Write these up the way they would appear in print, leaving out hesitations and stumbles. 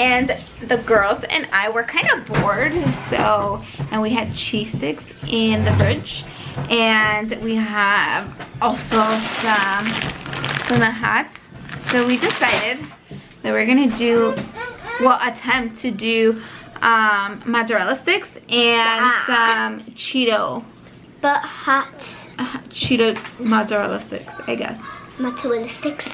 and the girls and I were kind of bored, so, and we had cheese sticks in the fridge, and we have also some lemon hats. So we decided that we're gonna do, well, attempt to do mozzarella sticks and some Cheeto. But hot. Cheeto mozzarella sticks, I guess. Mozzarella sticks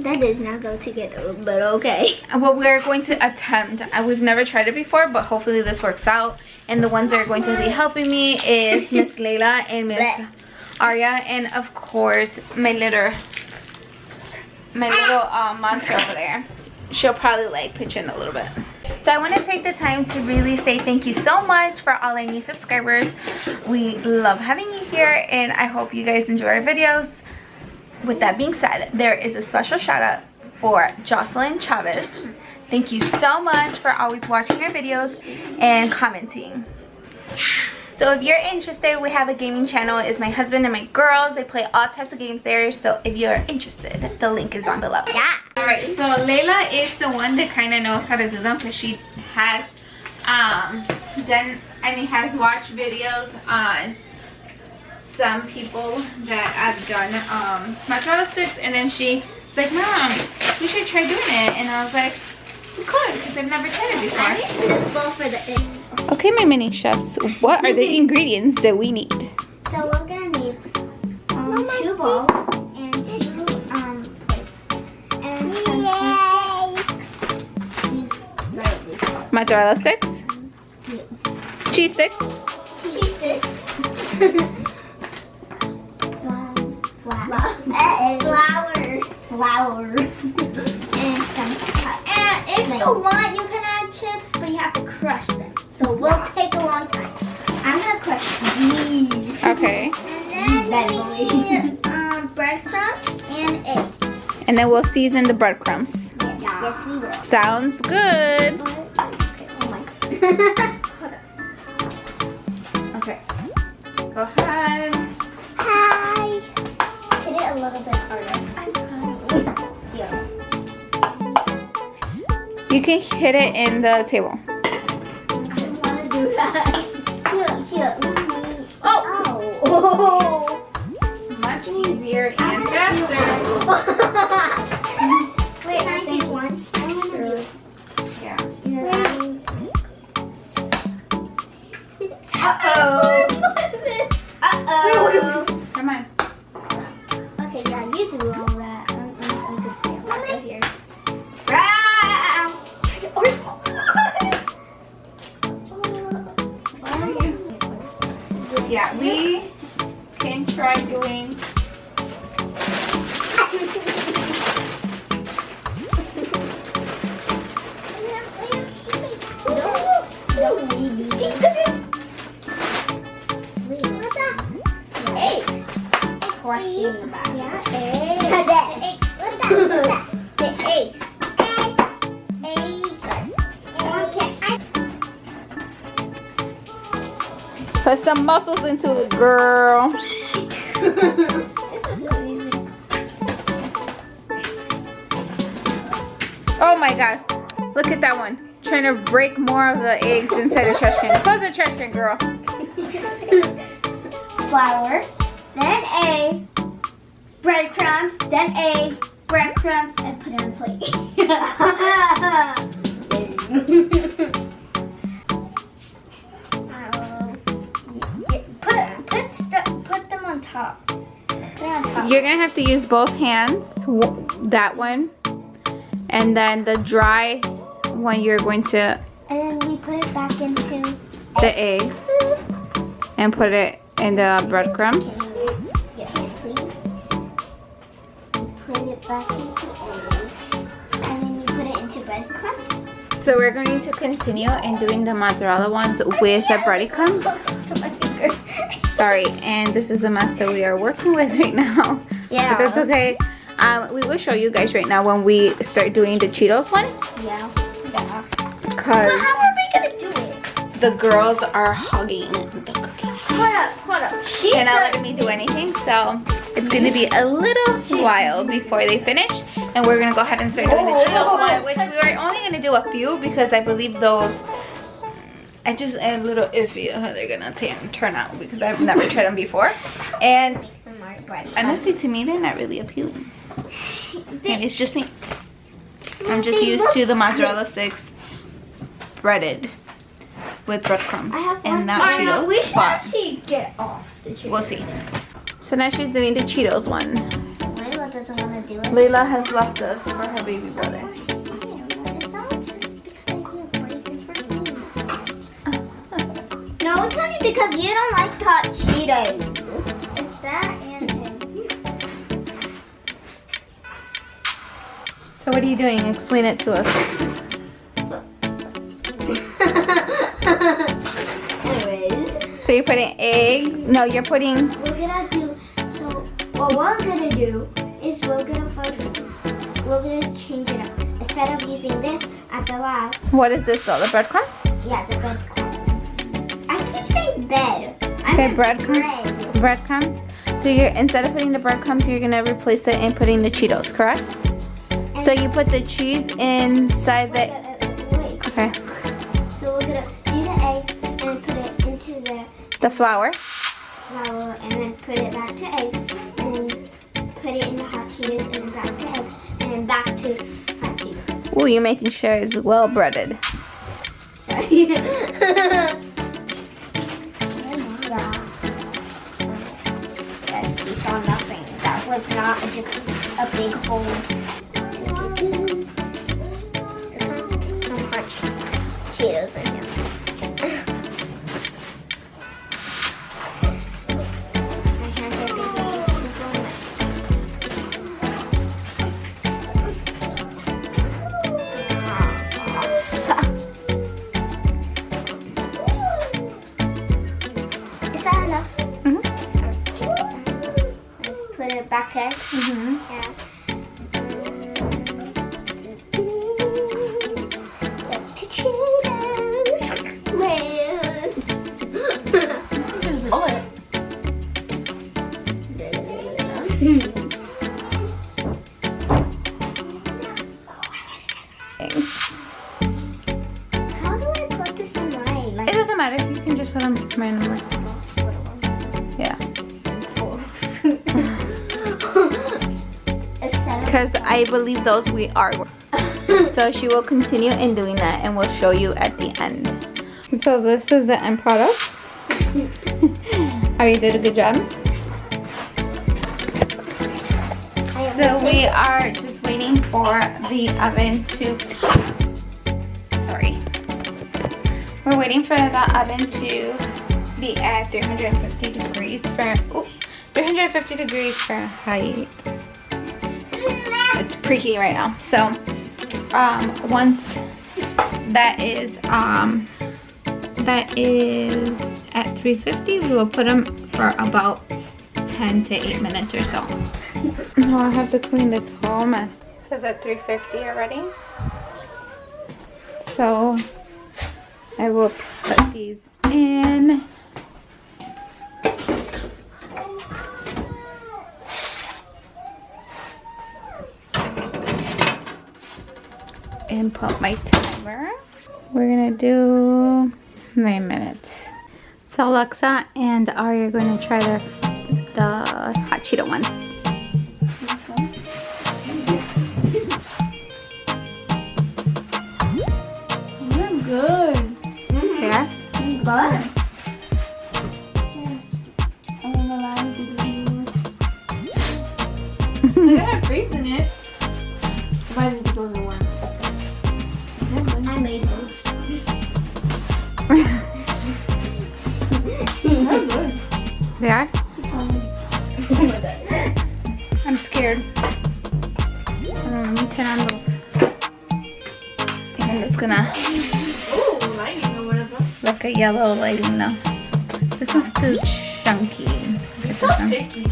that does not go together, but okay. What we're going to attempt, we've never tried it before, but hopefully this works out. And the ones that are going to be helping me is Miss Layla and Miss Arya, and of course my little monster over there. She'll probably like pitch in a little bit. So I want to take the time to really say thank you so much for all our new subscribers. We love having you here, and I hope you guys enjoy our videos. With that being said, there is a special shout out for Jocelyn Chavez. Thank you so much for always watching our videos and commenting. So if you're interested, we have a gaming channel. It's my husband and my girls. They play all types of games there. So if you're interested, the link is down below. Yeah. Alright, so Layla is the one that kind of knows how to do them, because she has has watched videos on some people that have done mozzarella sticks, and then she's like, Mom, you should try doing it. And I was like, you could, because I've never tried it before. I need this bowl for the Okay, my mini chefs, what are the ingredients that we need? So we're gonna need 2 bowls and 2 plates and some cheese. Mozzarella sticks? Cheese sticks? Cheese sticks. Flour. And some cups. And if you want, you can add chips, but you have to crush them. So it will take a long time. I'm gonna crush these. Okay. And then we need breadcrumbs and eggs. And then we'll season the breadcrumbs. Yes, we will. Sounds good. Okay, oh my god. Hold on. Okay. Go ahead. Hi. Hit it a little bit harder. I'm trying. Here. You can hit it in the table. I don't want to do that. Here. Oh. Much easier and faster. Wait, can I do one? I want to do it. Yeah. Uh-oh. Come on. Okay, yeah, you do all that. I'm just stand right here. Yeah, we can try doing. Put some muscles into it, girl. Oh my god. Look at that one. Trying to break more of the eggs inside the trash can. Close the trash can, girl. Flour, then egg, breadcrumbs, then egg, breadcrumbs, and put it on a plate. Put them on top. You're gonna have to use both hands. That one, and then the dry one you're going to. And then we put it back into the eggs and put it in the breadcrumbs. Yes, please. Put it back into eggs, and then you put it into breadcrumbs. So we're going to continue in doing the mozzarella ones with the breadcrumbs. To my finger. Sorry, and this is the mess that we are working with right now. Yeah. But that's okay. We will show you guys right now when we start doing the Cheetos one. Yeah. Because how are we gonna do it? the girls are hugging the cookie. Hold up. They're not letting me do anything, so it's gonna be a little while before they finish, and we're gonna go ahead and start doing the Cheetos one, which we are only gonna do a few because I believe those, I'm a little iffy how they're gonna turn out because I've never tried them before. And honestly, to me, they're not really appealing. Maybe it's just me. I'm just used to the mozzarella sticks breaded with breadcrumbs and not Cheetos. We should actually get off the Cheetos. We'll see. So now she's doing the Cheetos one. Layla doesn't want to do it. Layla has left us for her baby brother. No, it's only because you don't like hot Cheetos. It's that and him. So what are you doing? Explain it to us. Anyways. So you're putting egg? No, you're putting... We're gonna do, so what we're gonna do is we're gonna change it up. Instead of using this at the last. What is this though? The breadcrumbs? Yeah, the breadcrumbs. I keep saying bed. Okay, breadcrumbs. Breadcrumbs. So you're, instead of putting the breadcrumbs, you're gonna replace it and putting the Cheetos, correct? And so you put the cheese inside the... Wait. Okay. So we're gonna do the egg and put it into the flour. And then put it back to egg and put it in the hot Cheetos and then back to egg and then back to hot Cheetos. Ooh, you're making sure it's well breaded. Sorry. Yes, you saw nothing. That was not just a big hole. There's some hot Cheetos in here. Back to egg. Yeah. Back to Cheetos. Man. Just roll it. How do I put this in line? It doesn't matter. You can just put them randomly. Yeah. Because I believe those we are. So she will continue in doing that and we'll show you at the end. So this is the end product. Ari did a good job. So we are just waiting for the oven to, sorry. We're waiting for the oven to be at 350 degrees Fahrenheit. It's preheating right now. So once that is at 350, we will put them for about 10 to 8 minutes or so. Now I have to clean this whole mess. It says at 350 already. So I will put these in. And put my timer. We're gonna do 9 minutes. So Alexa and Ari are going to try the hot Cheeto ones. They're good. Yeah? Good. I got faith in it. Why didn't it doesn't work? I made those. They're good. They are? I'm scared. Let me turn on the... And it's gonna Ooh, lighting or whatever. look at yellow lighting though. This one's too chunky. It's not picky.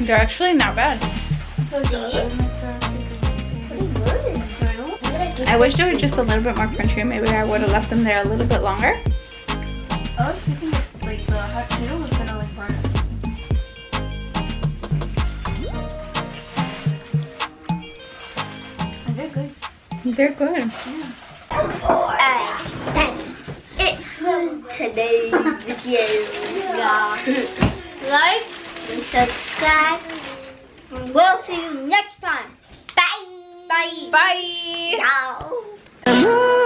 They're actually not bad. So do you? Pretty good. I wish they were just a little bit more crunchy. Maybe I would have left them there a little bit longer. I was thinking if, like, the hot Cheeto was gonna like burn it. And they're good. They're good. Alright, that's it for today's video. Like and subscribe. And we'll see you next time. Bye. Bye. Bye. Ciao.